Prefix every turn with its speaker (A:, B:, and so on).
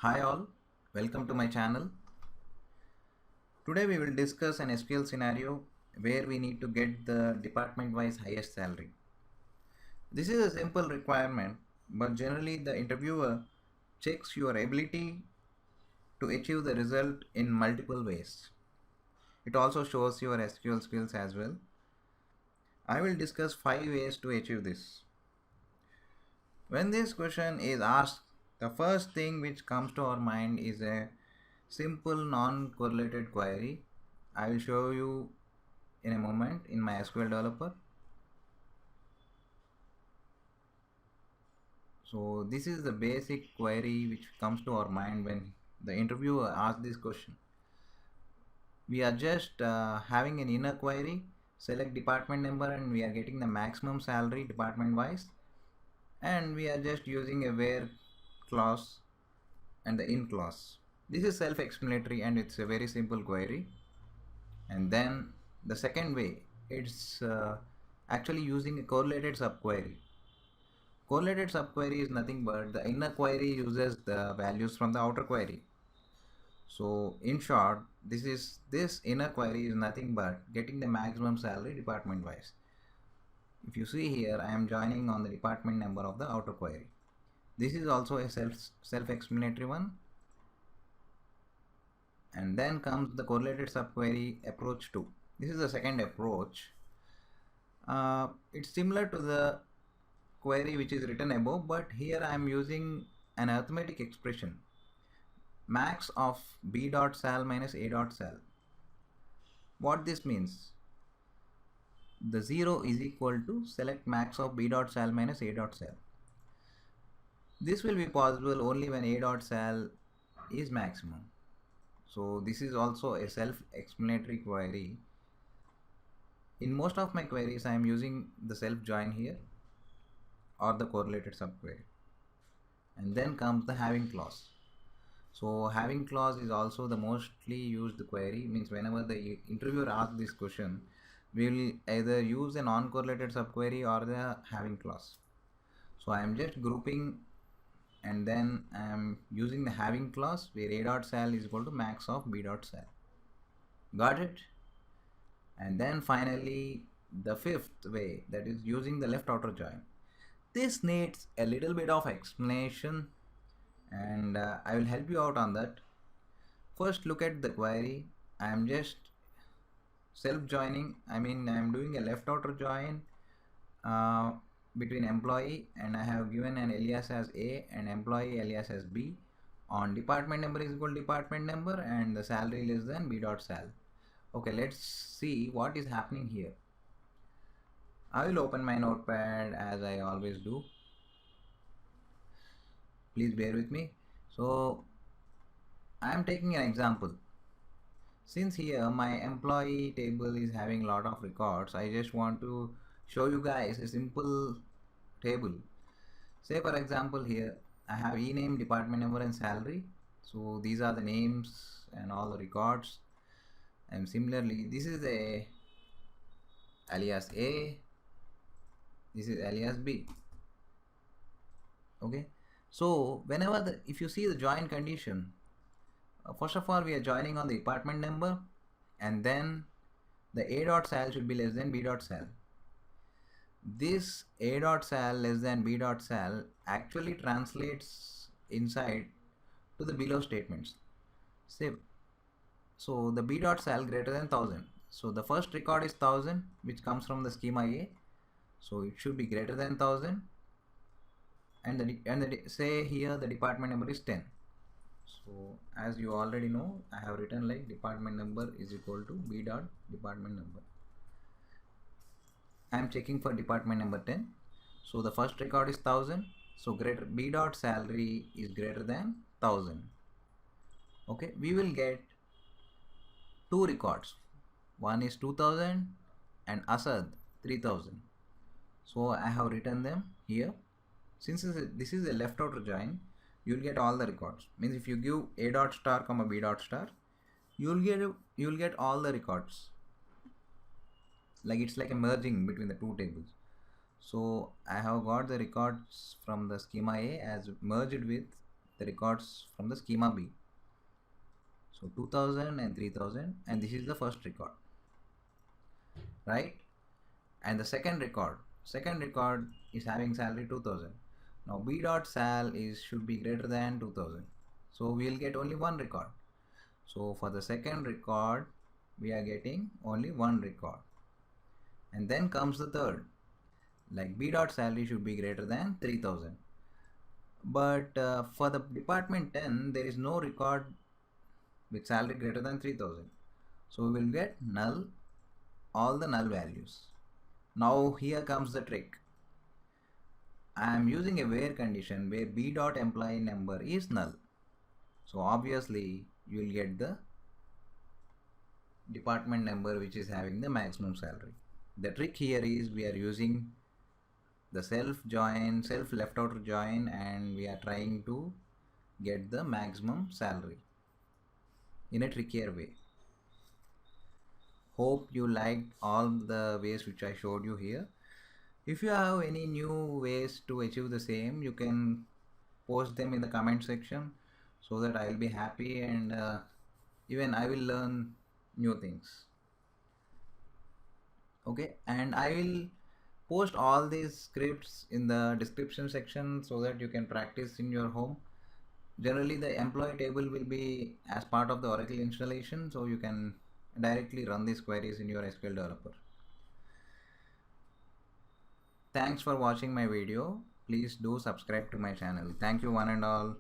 A: Hi all, welcome to my channel. Today we will discuss an SQL scenario where we need to get the department-wise highest salary. This is a simple requirement, but generally the interviewer checks your ability to achieve the result in multiple ways. It also shows your SQL skills as well. I will discuss 5 ways to achieve this. When this question is asked, the first thing which comes to our mind is a simple non-correlated query. I will show you in a moment in my SQL developer. So this is the basic query which comes to our mind when the interviewer asks this question. We are just having an inner query, select department number, and we are getting the maximum salary department wise, and we are just using a where clause and the in clause. This is self-explanatory and it's a very simple query. And then the second way, it's actually using a correlated subquery. Correlated subquery is nothing but the inner query uses the values from the outer query. So in short, this inner query is nothing but getting the maximum salary department wise. If you see here, I am joining on the department number of the outer query. This is also a self-explanatory one. And then comes the correlated subquery approach 2. This is the second approach. It's similar to the query which is written above, but here I am using an arithmetic expression, max of b dot sal minus a dot sal. What this means, the 0 is equal to select max of b dot sal minus a dot sal. This will be possible only when a dot sal is maximum. So this is also a self-explanatory query. In most of my queries I am using the self join here or the correlated subquery. And then comes the having clause. So having clause is also the mostly used query, means whenever the interviewer asks this question, we will either use a non-correlated subquery or the having clause. So I am just grouping and then I am using the having clause where a dot sal is equal to max of b dot sal. Got it? And then finally the fifth way, that is using the left outer join. This needs a little bit of explanation and I will help you out on that. First look at the query. I am just self joining, I am doing a left outer join between employee, and I have given an alias as A and employee alias as B on department number is equal to department number and the salary less than b dot sal. Okay, let's see what is happening here. I will open my notepad as I always do. Please bear with me. So I am taking an example. Since here my employee table is having a lot of records, I just want to show you guys a simple table. Say for example here I have e-name, department number and salary. So these are the names and all the records. And similarly this is a alias A, this is alias B. Okay, so whenever if you see the join condition, first of all we are joining on the department number and then the a dot sal should be less than b dot sal. This a dot sal less than b dot sal actually translates inside to the below statements. Say, so the b dot sal greater than 1000. So the first record is 1000 which comes from the schema A. So it should be greater than 1000 and say here the department number is 10. So as you already know, I have written like department number is equal to b dot department number. I am checking for department number 10. So the first record is 1000. So greater b dot salary is greater than 1000. Okay, we will get two records. One is 2000 and Asad 3000. So I have written them here. Since this is a left outer join, you will get all the records. Means if you give a dot star comma b dot star, you will get all the records. Like it's like a merging between the two tables. So I have got the records from the schema A as merged with the records from the schema B. So 2000 and 3000, and this is the first record, right? And the second record is having salary 2000. Now B dot sal should be greater than 2000. So we will get only one record. So for the second record, we are getting only one record. And then comes the third, like B dot salary should be greater than 3000. But for the department 10, there is no record with salary greater than 3000. So we will get null, all the null values. Now here comes the trick. I am using a where condition where B dot employee number is null. So obviously you will get the department number which is having the maximum salary. The trick here is we are using the self left outer join, and we are trying to get the maximum salary in a trickier way. Hope you liked all the ways which I showed you here. If you have any new ways to achieve the same, you can post them in the comment section so that I will be happy, and even I will learn new things. Okay, and I will post all these scripts in the description section so that you can practice in your home. Generally the employee table will be as part of the Oracle installation, so you can directly run these queries in your SQL developer. Thanks for watching my video. Please do subscribe to my channel. Thank you one and all.